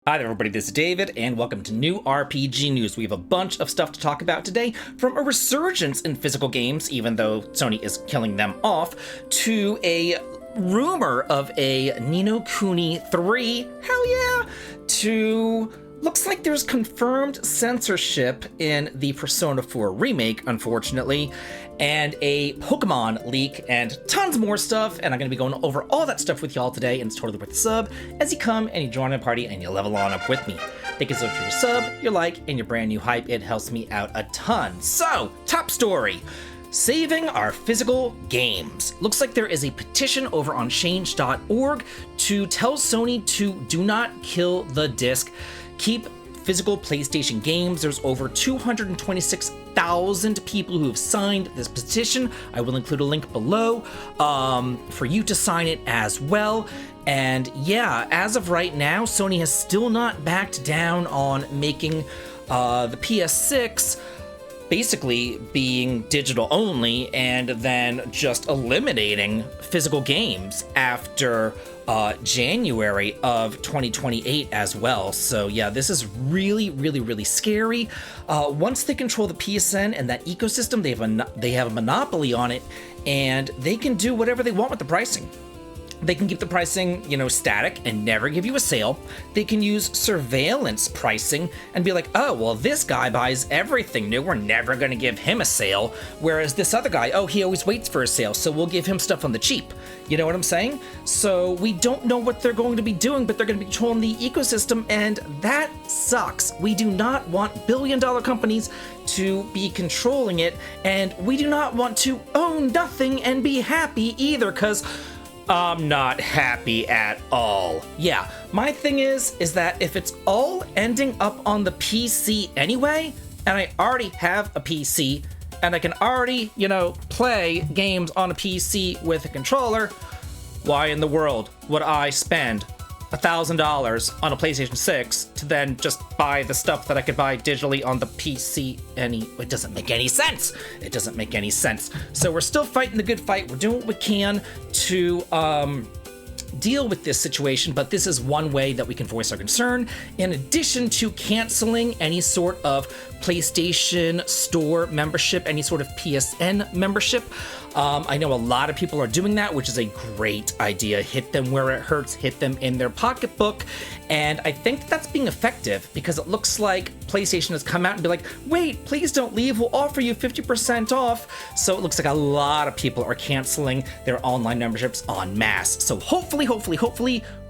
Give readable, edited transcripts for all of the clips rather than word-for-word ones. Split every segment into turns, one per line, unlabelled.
Hi there everybody, this is David, and welcome to New RPG News. We have a bunch of stuff to talk about today, from a resurgence in physical games, even though Sony is killing them off, to a rumor of a Ni no Kuni 3, hell yeah, to looks like there's confirmed censorship in the Persona 4 remake, unfortunately, and a Pokemon leak, and tons more stuff, and I'm going to be going over all that stuff with y'all today, and it's totally worth the sub as you come and you join a party and you level on up with me. Thank you so much for your sub, your like, and your brand new hype. It helps me out a ton. So, top story. Saving our physical games. Looks like there is a petition over on change.org to tell Sony to do not kill the disc. Keep physical PlayStation games. There's over 226,000 people who have signed this petition. I will include a link below for you to sign it as well. And yeah, as of right now, Sony has still not backed down on making the PS6 basically being digital only and then just eliminating physical games after January of 2028 as well. So yeah, this is really scary. Once they control the PSN and that ecosystem, they have a monopoly on it, and they can do whatever they want with the pricing. They can keep the pricing, static and never give you a sale. They can use surveillance pricing and be like, oh, well, this guy buys everything new. We're never going to give him a sale. Whereas this other guy, oh, he always waits for a sale, so we'll give him stuff on the cheap. You know what I'm saying? So we don't know what they're going to be doing, but they're going to be controlling the ecosystem, and that sucks. We do not want billion-dollar companies to be controlling it, and we do not want to own nothing and be happy either, because I'm not happy at all. Yeah, my thing is that if it's all ending up on the PC anyway, and I already have a PC, and I can already, play games on a PC with a controller, why in the world would I spend $1,000 on a PlayStation 6 to then just buy the stuff that I could buy digitally on the PC? It doesn't make any sense. It doesn't make any sense. So we're still fighting the good fight. We're doing what we can to deal with this situation, but this is one way that we can voice our concern, in addition to canceling any sort of PlayStation Store membership, any sort of PSN membership. I know a lot of people are doing that, which is a great idea. Hit them where it hurts, hit them in their pocketbook. And I think that's being effective, because it looks like PlayStation has come out and be like, wait, please don't leave, we'll offer you 50% off. So it looks like a lot of people are canceling their online memberships en masse. So hopefully,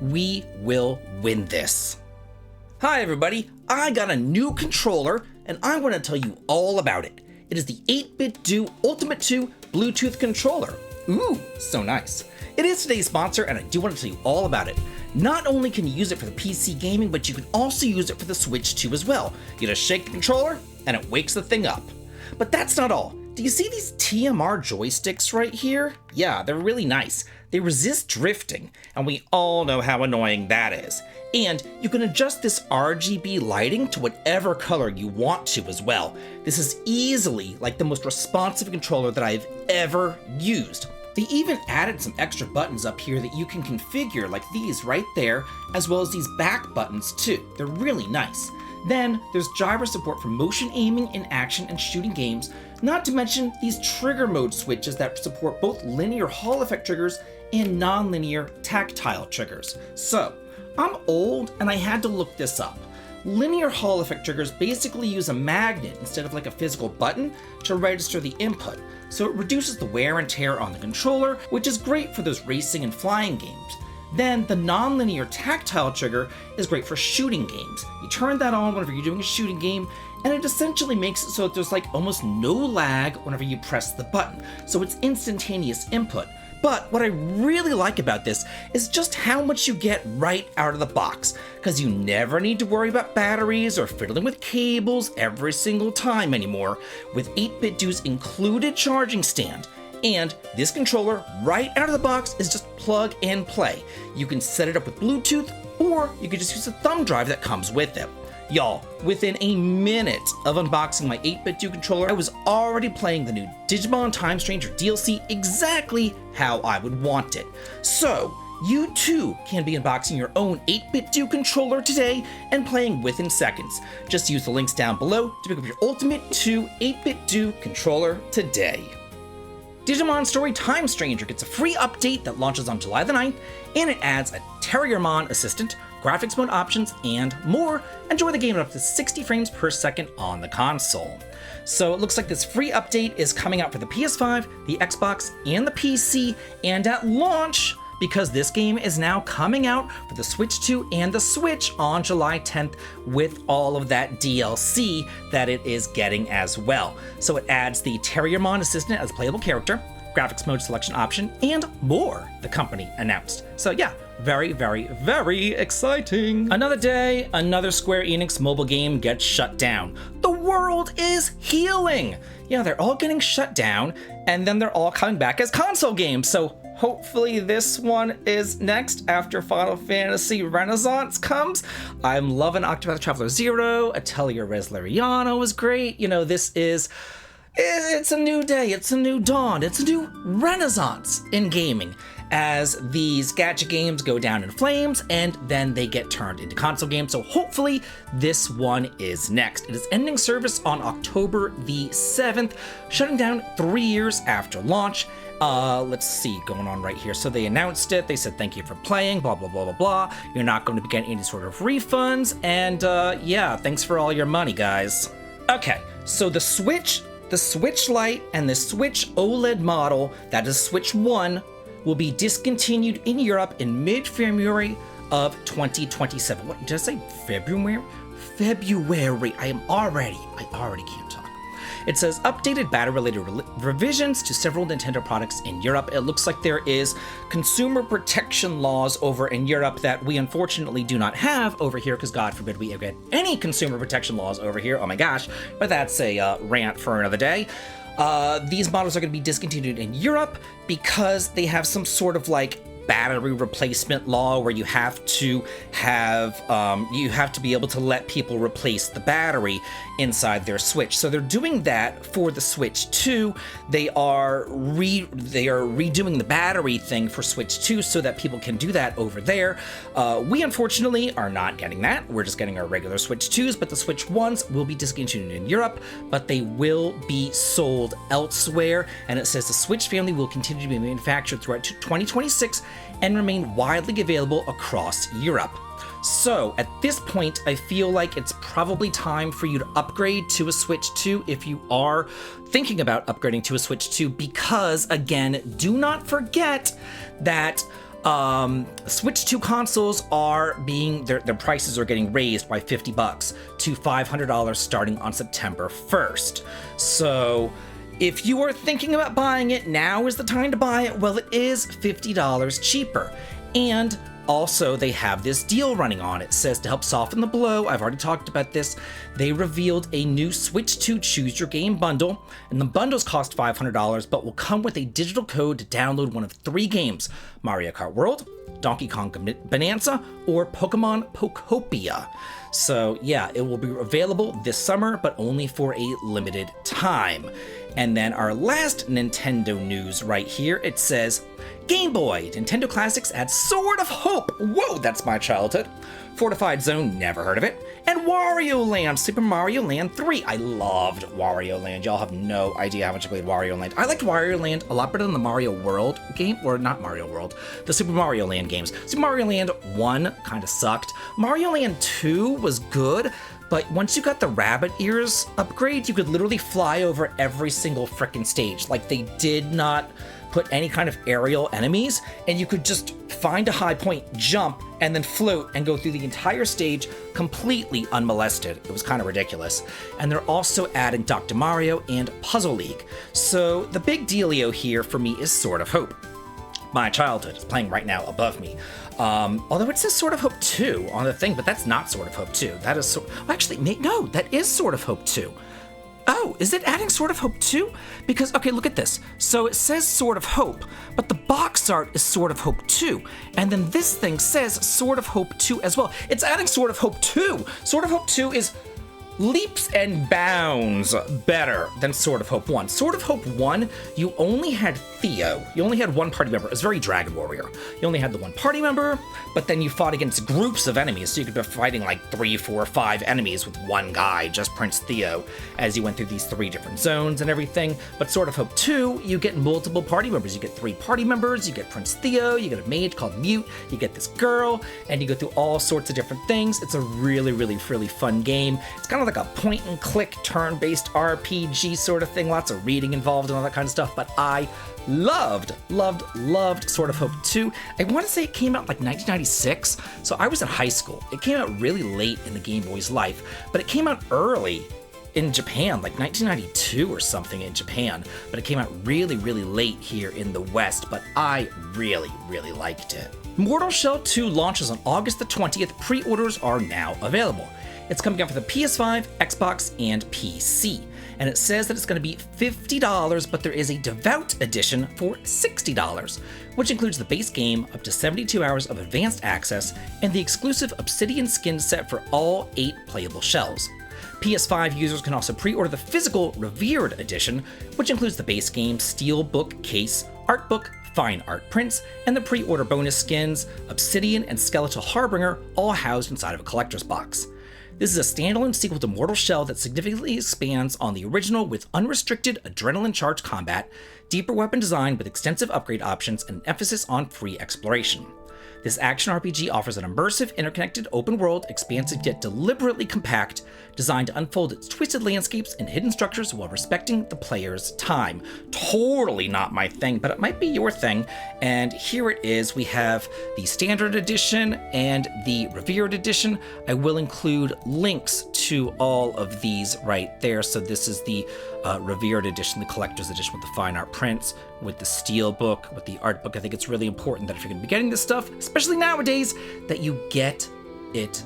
we will win this. Hi everybody, I got a new controller, and I want to tell you all about it. It is the 8BitDo Ultimate 2 Bluetooth controller. Ooh, so nice. It is today's sponsor, and I do want to tell you all about it. Not only can you use it for the PC gaming, but you can also use it for the Switch too as well. You just shake the controller, and it wakes the thing up. But that's not all. Do you see these TMR joysticks right here? Yeah, they're really nice. They resist drifting, and we all know how annoying that is. And you can adjust this RGB lighting to whatever color you want to as well. This is easily like the most responsive controller that I've ever used. They even added some extra buttons up here that you can configure, like these right there, as well as these back buttons too. They're really nice. Then there's gyro support for motion aiming in action and shooting games, not to mention these trigger mode switches that support both linear Hall effect triggers and non-linear tactile triggers. So, I'm old and I had to look this up. Linear Hall effect triggers basically use a magnet instead of like a physical button to register the input, so it reduces the wear and tear on the controller, which is great for those racing and flying games. Then the non-linear tactile trigger is great for shooting games. You turn that on whenever you're doing a shooting game, and it essentially makes it so that there's like almost no lag whenever you press the button, so it's instantaneous input. But what I really like about this is just how much you get right out of the box, because you never need to worry about batteries or fiddling with cables every single time anymore, with 8BitDo's included charging stand. And this controller, right out of the box, is just plug and play. You can set it up with Bluetooth, or you can just use a thumb drive that comes with it. Y'all, within a minute of unboxing my 8BitDo controller, I was already playing the new Digimon Time Stranger DLC exactly how I would want it. So, you too can be unboxing your own 8-bit Do controller today and playing within seconds. Just use the links down below to pick up your Ultimate 2 8-bit Do controller today. Digimon Story Time Stranger gets a free update that launches on July the 9th, and it adds a Terriermon assistant, graphics mode options, and more. Enjoy the game at up to 60 frames per second on the console. So it looks like this free update is coming out for the PS5, the Xbox, and the PC, and at launch, because this game is now coming out for the Switch 2 and the Switch on July 10th with all of that DLC that it is getting as well. So it adds the Terriermon assistant as a playable character, graphics mode selection option, and more, the company announced. So yeah, very, very, very exciting. Another day, another Square Enix mobile game gets shut down. The world is healing. Yeah, they're all getting shut down, and then they're all coming back as console games. So hopefully this one is next after Final Fantasy Renaissance comes. I'm loving Octopath Traveler 0. Atelier Reslariano was great. You know, it's a new day, it's a new dawn, it's a new renaissance in gaming as these gacha games go down in flames and then they get turned into console games. So hopefully this one is next. It is ending service on October the 7th, shutting down 3 years after launch. Let's see, going on right here. So they announced it, they said thank you for playing, blah, blah, blah, blah, blah. You're not going to be getting any sort of refunds, and yeah, thanks for all your money, guys. Okay, so the Switch Lite and the Switch OLED model, that is Switch 1, will be discontinued in Europe in mid-February of 2027. What did I say? February? February. I already can't talk. It says updated battery-related revisions to several Nintendo products in Europe. It looks like there is consumer protection laws over in Europe that we unfortunately do not have over here, because God forbid we get any consumer protection laws over here. Oh my gosh, but that's a rant for another day. These models are going to be discontinued in Europe because they have some sort of like battery replacement law where you have to be able to let people replace the battery inside their Switch. So they're doing that for the Switch 2. They are redoing the battery thing for Switch 2 so that people can do that over there. We unfortunately are not getting that. We're just getting our regular Switch 2s, but the Switch 1s will be discontinued in Europe, but they will be sold elsewhere. And it says the Switch family will continue to be manufactured throughout 2026 and remain widely available across Europe. So at this point, I feel like it's probably time for you to upgrade to a Switch 2 if you are thinking about upgrading to a Switch 2, because again, do not forget that Switch 2 consoles are their prices are getting raised by $50 to $500 starting on September 1st. So if you are thinking about buying it, now is the time to buy it. Well, it is $50 cheaper. And also, they have this deal running on. It says to help soften the blow, I've already talked about this, they revealed a new Switch 2 Choose Your Game bundle, and the bundles cost $500, but will come with a digital code to download one of 3 games: Mario Kart World, Donkey Kong Bonanza, or Pokemon Pokopia. So yeah, it will be available this summer, but only for a limited time. And then our last Nintendo news right here, it says, Game Boy, Nintendo Classics adds Sword of Hope. Whoa, that's my childhood. Fortified Zone, never heard of it. And Wario Land, Super Mario Land 3. I loved Wario Land. Y'all have no idea how much I played Wario Land. I liked Wario Land a lot better than the Mario World game, or not Mario World, the Super Mario Land games. Super Mario Land 1 kind of sucked. Mario Land 2 was good, but once you got the rabbit ears upgrade, you could literally fly over every single frickin' stage. Like, they did not put any kind of aerial enemies, and you could just find a high point, jump, and then float and go through the entire stage completely unmolested. It was kind of ridiculous. And they're also adding Dr. Mario and Puzzle League. So the big dealio here for me is Sword of Hope. My childhood is playing right now above me. Although it says Sword of Hope 2 on the thing, but that's not Sword of Hope 2. That is no, that is Sword of Hope 2. Oh, is it adding Sword of Hope 2? Because, okay, look at this. So it says Sword of Hope, but the box art is Sword of Hope 2. And then this thing says Sword of Hope 2 as well. It's adding Sword of Hope 2. Sword of Hope 2 is leaps and bounds better than Sword of Hope 1. Sword of Hope 1, you only had Theo. You only had one party member. It was very Dragon Warrior. You only had the one party member, but then you fought against groups of enemies, so you could be fighting like 3, 4, 5 enemies with one guy, just Prince Theo, as you went through these 3 different zones and everything. But Sword of Hope 2, you get multiple party members. You get 3 party members, you get Prince Theo, you get a mage called Mute, you get this girl, and you go through all sorts of different things. It's a really, really, really fun game. It's kind of like a point-and-click, turn-based RPG sort of thing. Lots of reading involved and all that kind of stuff, but I loved Sword of Hope 2. I want to say it came out like 1996, so I was in high school. It came out really late in the Game Boy's life, but it came out early in Japan, like 1992 or something in Japan, but it came out really, really late here in the West, but I really, really liked it. Mortal Shell 2 launches on August the 20th. Pre-orders are now available. It's coming out for the PS5, Xbox, and PC. And it says that it's going to be $50, but there is a Devout Edition for $60, which includes the base game, up to 72 hours of advanced access, and the exclusive Obsidian skin set for all 8 playable shells. PS5 users can also pre-order the physical Revered Edition, which includes the base game, steelbook case, art book, fine art prints, and the pre-order bonus skins, Obsidian and Skeletal Harbinger, all housed inside of a collector's box. This is a standalone sequel to Mortal Shell that significantly expands on the original with unrestricted, adrenaline-charged combat, deeper weapon design with extensive upgrade options, and an emphasis on free exploration. This action RPG offers an immersive, interconnected, open-world, expansive yet deliberately compact, designed to unfold its twisted landscapes and hidden structures while respecting the player's time. Totally not my thing, but it might be your thing. And here it is. We have the Standard Edition and the Revered Edition. I will include links to all of these right there. So this is the Revered Edition, the Collector's Edition with the fine art prints, with the steel book, with the art book. I think it's really important that if you're going to be getting this stuff, especially nowadays, that you get it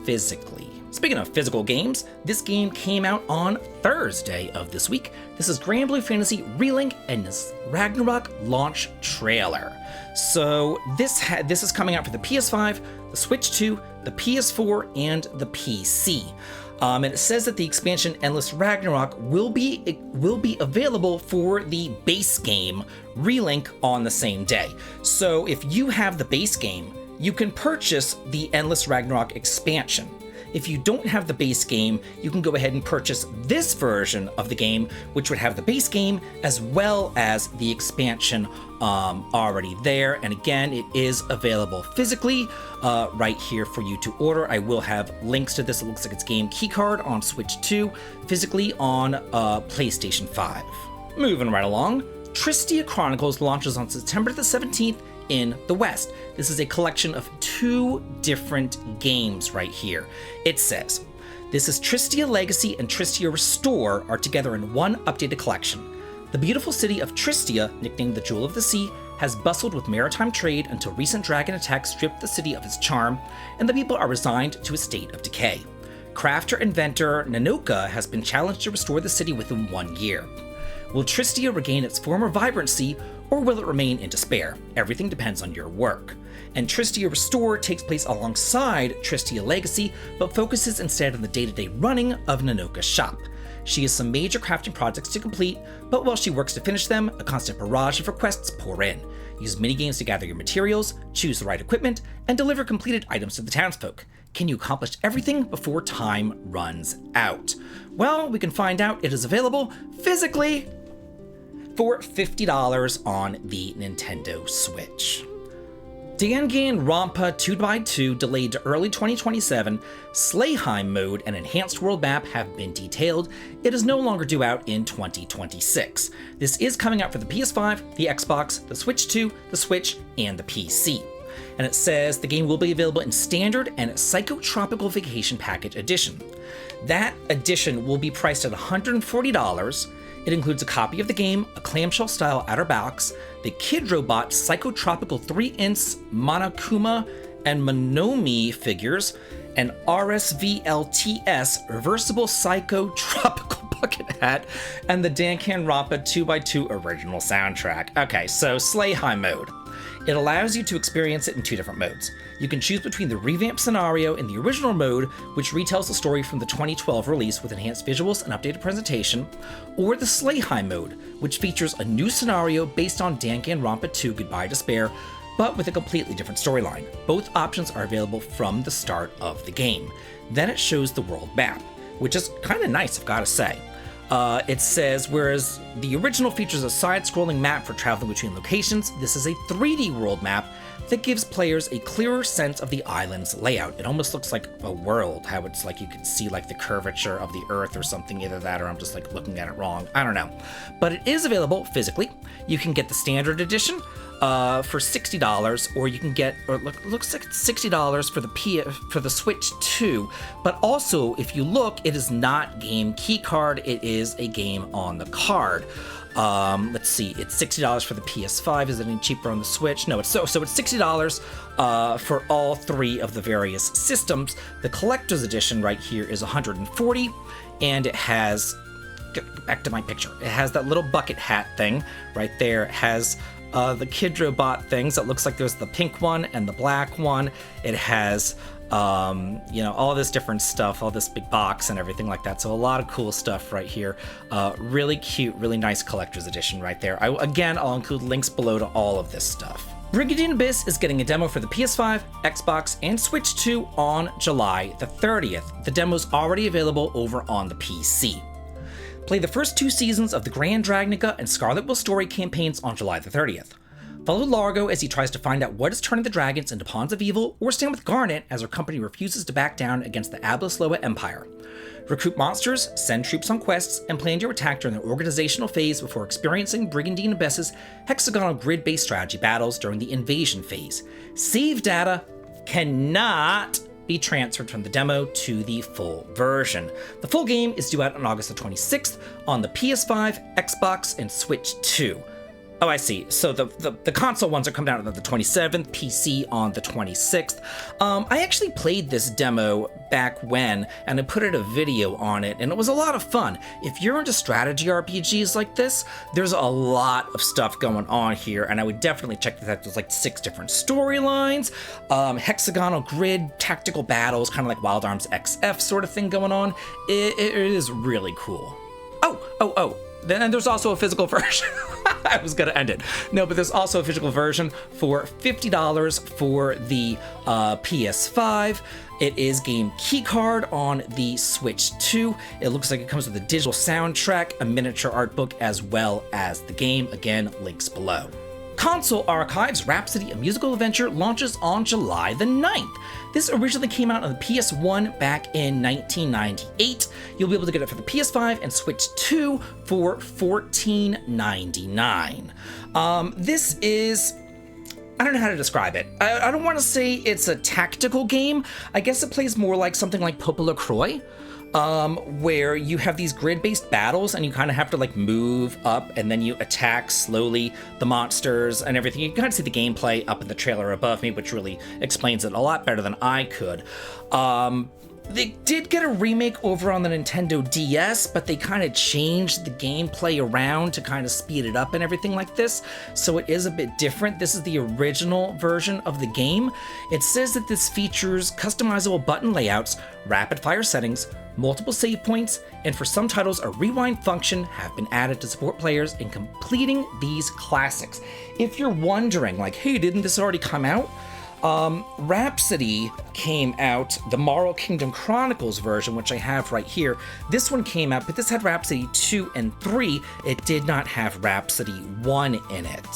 physically. Speaking of physical games, this game came out on Thursday of this week. This is Grand Blue Fantasy Relink and this Ragnarok launch trailer. So this is coming out for the PS5, the Switch 2, the PS4, and the PC. And it says that the expansion Endless Ragnarok will be available for the base game Relink on the same day. So if you have the base game, you can purchase the Endless Ragnarok expansion. If you don't have the base game, you can go ahead and purchase this version of the game, which would have the base game as well as the expansion already there. And again, it is available physically right here for you to order. I will have links to this. It looks like it's game keycard on Switch 2, physically on PlayStation 5. Moving right along, Tristia Chronicles launches on September the 17th in the West. This is a collection of 2 different games right here. It says, this is Tristia Legacy and Tristia Restore are together in one updated collection. The beautiful city of Tristia, nicknamed the Jewel of the Sea, has bustled with maritime trade until recent dragon attacks stripped the city of its charm, and the people are resigned to a state of decay. Crafter-inventor Nanoka has been challenged to restore the city within 1 year. Will Tristia regain its former vibrancy, or will it remain in despair? Everything depends on your work. And Tristia Restore takes place alongside Tristia Legacy, but focuses instead on the day-to-day running of Nanoka's shop. She has some major crafting projects to complete, but while she works to finish them, a constant barrage of requests pour in. Use minigames to gather your materials, choose the right equipment, and deliver completed items to the townsfolk. Can you accomplish everything before time runs out? Well, we can find out. It is available physically for $50 on the Nintendo Switch. Danganronpa 2x2 delayed to early 2027, Slayheim mode and enhanced world map have been detailed. It is no longer due out in 2026. This is coming out for the PS5, the Xbox, the Switch 2, the Switch, and the PC. And it says the game will be available in Standard and Psychotropical Vacation Package Edition. That edition will be priced at $140. It includes a copy of the game, a clamshell-style outer box, the Kid Robot Psychotropical 3-inch Monokuma and Monomi figures, an RSVLTS Reversible Psychotropical bucket hat, and the Danganronpa 2x2 original soundtrack. Okay, so Slayheim mode. It allows you to experience it in 2 different modes. You can choose between the revamped scenario in the original mode, which retells the story from the 2012 release with enhanced visuals and updated presentation, or the Slay High mode, which features a new scenario based on Danganronpa 2 Goodbye Despair, but with a completely different storyline. Both options are available from the start of the game. Then it shows the world map, which is kind of nice, I've got to say. It says, whereas the original features a side-scrolling map for traveling between locations, this is a 3D world map that gives players a clearer sense of the island's layout. It almost looks like a world, how it's like you can see like the curvature of the earth or something, either that or I'm just like looking at it wrong, I don't know. But it is available physically. You can get the standard edition for $60, or you can get, or looks like it's $60 for the Switch 2. But also, if you look, it is not game key card, it is a game on the card. Let's see, it's $60 for the PS5. Is it any cheaper on the Switch? No, so it's $60 for all 3 of the various systems. The collector's edition right here is $140, and it has, back to my picture, it has that little bucket hat thing right there. It has the Kidrobot things. It looks like there's the pink one and the black one. It has all this different stuff, all this big box and everything like that. So a lot of cool stuff right here. Really cute, really nice collector's edition right there. I'll include links below to all of this stuff. Brigandine Abyss is getting a demo for the PS5, Xbox, and Switch 2 on July the 30th. The demo's already available over on the PC. Play the first 2 seasons of the Grand Dragnica and Scarlet Will story campaigns on July the 30th. Follow Largo as he tries to find out what is turning the dragons into pawns of evil, or stand with Garnet as her company refuses to back down against the Ablisloa Empire. Recruit monsters, send troops on quests, and plan your attack during the organizational phase before experiencing Brigandine Abyss's hexagonal grid-based strategy battles during the invasion phase. Save data cannot be transferred from the demo to the full version. The full game is due out on August the 26th on the PS5, Xbox, and Switch 2. Oh, I see. So the console ones are coming out on the 27th, PC on the 26th. I actually played this demo back when, and I put out a video on it, and it was a lot of fun. If you're into strategy RPGs like this, there's a lot of stuff going on here, and I would definitely check this out. There's like 6 different storylines, hexagonal grid, tactical battles, kind of like Wild Arms XF sort of thing going on. It is really cool. Oh. Then there's also a physical version. I was going to end it. No, but there's also a physical version for $50 for the PS5. It is game keycard on the Switch 2. It looks like it comes with a digital soundtrack, a miniature art book, as well as the game. Again, links below. Console Archives Rhapsody, a musical adventure, launches on July the 9th. This originally came out on the PS1 back in 1998. You'll be able to get it for the PS5 and Switch 2 for $14.99. This is, I don't know how to describe it. I don't want to say it's a tactical game. I guess it plays more like something like Popa LaCroix, where you have these grid-based battles and you kind of have to like move up and then you attack slowly the monsters and everything. You can kind of see the gameplay up in the trailer above me, which really explains it a lot better than I could. They did get a remake over on the Nintendo DS, but they kind of changed the gameplay around to kind of speed it up and everything like this, so it is a bit different. This is the original version of the game. It says that this features customizable button layouts, rapid-fire settings, multiple save points, and for some titles, a rewind function have been added to support players in completing these classics. If you're wondering, like, hey, didn't this already come out? Rhapsody came out, the Moral Kingdom Chronicles version, which I have right here. This one came out, but this had Rhapsody 2 and 3. It did not have Rhapsody 1 in it.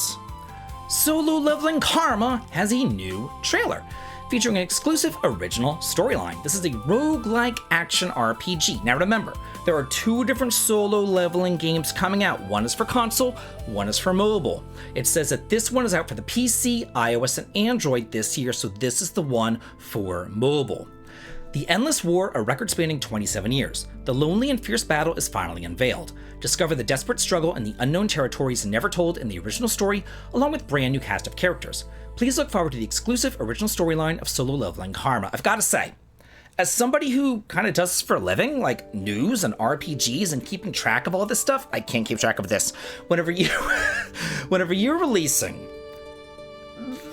Solo Leveling Karma has a new trailer, featuring an exclusive original storyline. This is a roguelike action RPG. Now remember, there are 2 different solo leveling games coming out. One is for console, one is for mobile. It says that this one is out for the PC, iOS, and Android this year, so this is the one for mobile. The Endless War, a record-spanning 27 years. The lonely and fierce battle is finally unveiled. Discover the desperate struggle in the unknown territories never told in the original story, along with brand new cast of characters. Please look forward to the exclusive original storyline of Solo Leveling Karma. I've got to say, as somebody who kind of does this for a living, like news and RPGs and keeping track of all this stuff, I can't keep track of this. Whenever you're releasing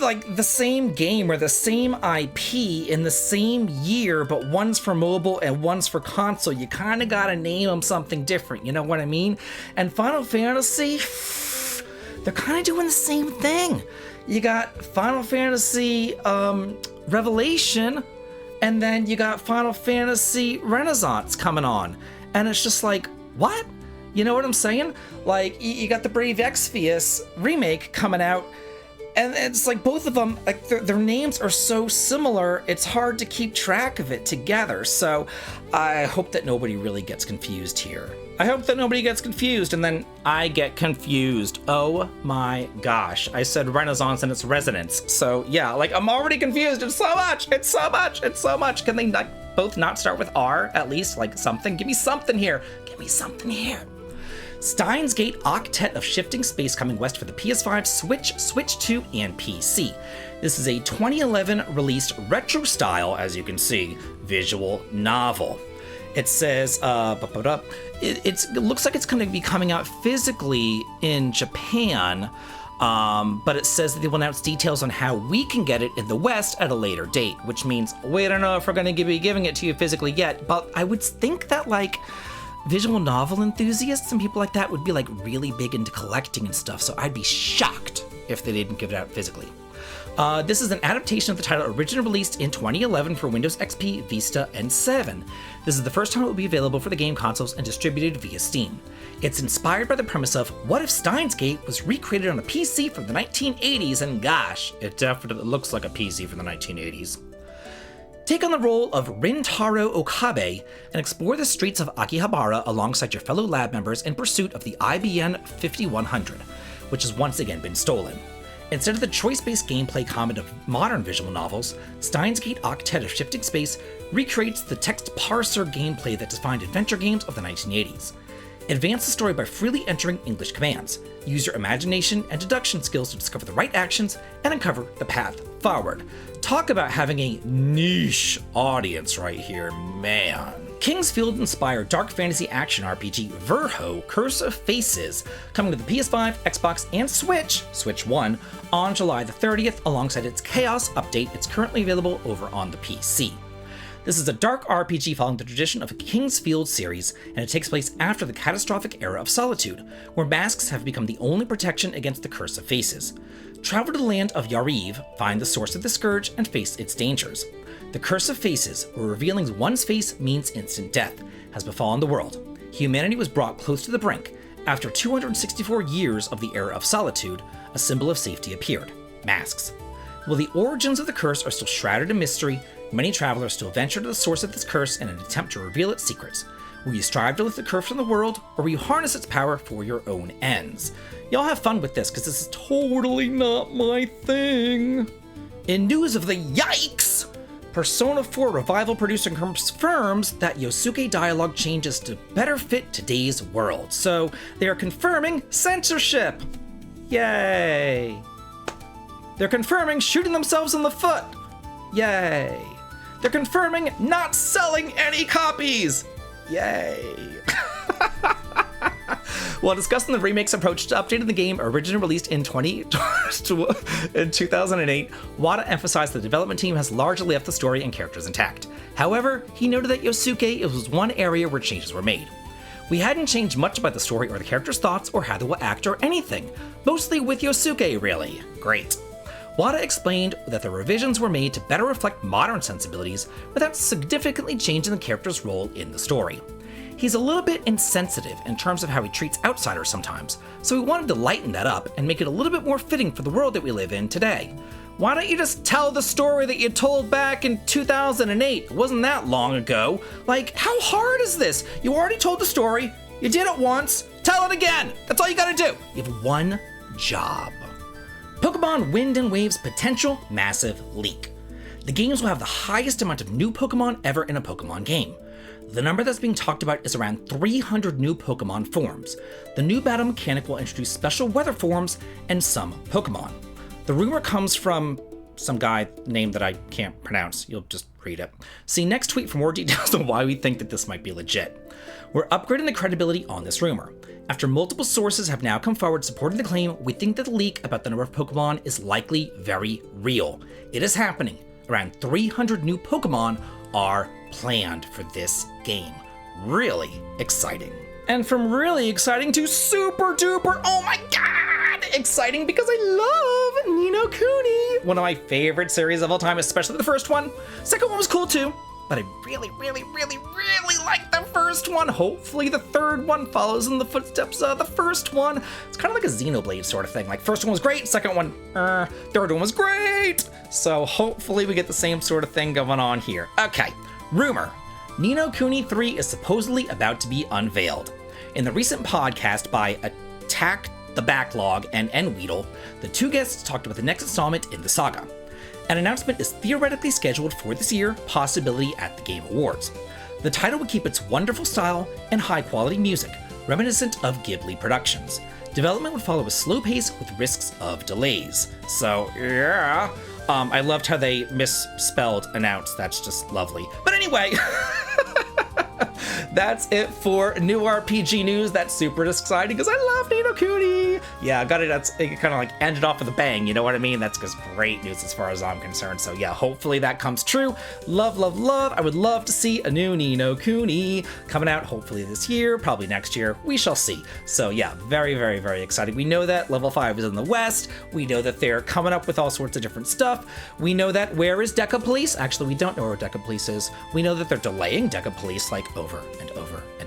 like the same game or the same IP in the same year, but one's for mobile and one's for console. You kind of gotta name them something different, you know what I mean? And Final Fantasy, they're kind of doing the same thing. You got Final Fantasy Revelation, and then you got Final Fantasy Renaissance coming on. And it's just like, what? You know what I'm saying? Like, you got the Brave Exvius remake coming out, and it's like both of them, like their names are so similar, it's hard to keep track of it together. So I hope that nobody really gets confused here. I hope that nobody gets confused, and then I get confused. Oh my gosh. I said Renaissance and it's Resonance. So yeah, like I'm already confused. It's so much. It's so much. It's so much. Can they both not start with R at least? Like something? Give me something here. Give me something here. Steins Gate Octet of Shifting Space coming west for the PS5, Switch, Switch 2, and PC. This is a 2011 released retro style, as you can see, visual novel. It says, it looks like it's going to be coming out physically in Japan, but it says that they will announce details on how we can get it in the West at a later date, which means we don't know if we're going to be giving it to you physically yet, but I would think that, like, visual novel enthusiasts and people like that would be like really big into collecting and stuff, so I'd be shocked if they didn't give it out physically. This is an adaptation of the title originally released in 2011 for Windows XP, Vista, and 7. This is the first time it will be available for the game consoles and distributed via Steam. It's inspired by the premise of what if Steins Gate was recreated on a PC from the 1980s, and gosh, it definitely looks like a PC from the 1980s. Take on the role of Rintaro Okabe and explore the streets of Akihabara alongside your fellow lab members in pursuit of the IBN 5100, which has once again been stolen. Instead of the choice-based gameplay common of modern visual novels, Steins Gate Octet of Shifting Space recreates the text parser gameplay that defined adventure games of the 1980s. Advance the story by freely entering English commands. Use your imagination and deduction skills to discover the right actions and uncover the path forward. Talk about having a niche audience right here, man. Kingsfield-inspired dark fantasy action RPG Verho Curse of Faces, coming to the PS5, Xbox, and Switch, Switch 1, on July the 30th, alongside its Chaos update. It's currently available over on the PC. This is a dark RPG following the tradition of the Kingsfield series, and it takes place after the catastrophic era of Solitude, where masks have become the only protection against the Curse of Faces. Travel to the land of Yariv, find the source of the scourge, and face its dangers. The Curse of Faces, where revealing one's face means instant death, has befallen the world. Humanity was brought close to the brink. After 264 years of the era of Solitude, a symbol of safety appeared: masks. While the origins of the curse are still shrouded in mystery, many travelers still venture to the source of this curse in an attempt to reveal its secrets. Will you strive to lift the curse from the world, or will you harness its power for your own ends? Y'all have fun with this, because this is totally not my thing. In news of the yikes! Persona 4 Revival producer confirms that Yosuke dialogue changes to better fit today's world. So they are confirming censorship. Yay! They're confirming shooting themselves in the foot. Yay! They're confirming not selling any copies. Yay! While discussing the remake's approach to updating the game originally released in 2008, Wada emphasized the development team has largely left the story and characters intact. However, he noted that Yosuke was one area where changes were made. We hadn't changed much about the story or the characters' thoughts or how they will act or anything. Mostly with Yosuke, really. Great. Wada explained that the revisions were made to better reflect modern sensibilities without significantly changing the character's role in the story. He's a little bit insensitive in terms of how he treats outsiders sometimes, so we wanted to lighten that up and make it a little bit more fitting for the world that we live in today. Why don't you just tell the story that you told back in 2008? It wasn't that long ago. Like, how hard is this? You already told the story, you did it once, tell it again! That's all you gotta do! You have one job. Pokemon Wind and Wave's potential massive leak. The games will have the highest amount of new Pokemon ever in a Pokemon game. The number that's being talked about is around 300 new Pokemon forms. The new battle mechanic will introduce special weather forms and some Pokemon. The rumor comes from some guy name that I can't pronounce. You'll just read it. See next tweet for more details on why we think that this might be legit. We're upgrading the credibility on this rumor. After multiple sources have now come forward supporting the claim, we think that the leak about the number of Pokemon is likely very real. It is happening. Around 300 new Pokemon are planned for this game. Really exciting. And from really exciting to super duper, oh my god, exciting because I love Ni no Kuni. One of my favorite series of all time, especially the first one. Second one was cool too, but I really like the first one. Hopefully the third one follows in the footsteps of the first one. It's kind of like a Xenoblade sort of thing. Like first one was great, second one, third one was great. So hopefully we get the same sort of thing going on here. Okay, rumor. Ni no Kuni 3 is supposedly about to be unveiled. In the recent podcast by Attack the Backlog and Nweedle, the two guests talked about the next installment in the saga. An announcement is theoretically scheduled for this year, possibility at the Game Awards. The title would keep its wonderful style and high-quality music, reminiscent of Ghibli productions. Development would follow a slow pace with risks of delays. So, yeah. I loved how they misspelled announce. That's just lovely. But anyway, that's it for new RPG news. That's super exciting because I love Ni no Kuni. Yeah, got it. It kind of like ended off with a bang. You know what I mean? That's just great news as far as I'm concerned. So yeah, hopefully that comes true. Love. I would love to see a new Ni no Kuni coming out hopefully this year, probably next year. We shall see. So yeah, very exciting. We know that level 5 is in the West. We know that they're coming up with all sorts of different stuff. We know that where is Deca Police? Actually, we don't know where Deca Police is. We know that they're delaying Deca Police like over and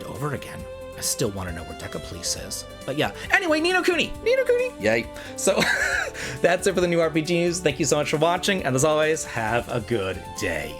over again. I still want to know where Deca Police is. But yeah, anyway, Ni no Kuni, yay. So that's it for the new RPG news. Thank you so much for watching, and as always, have a good day.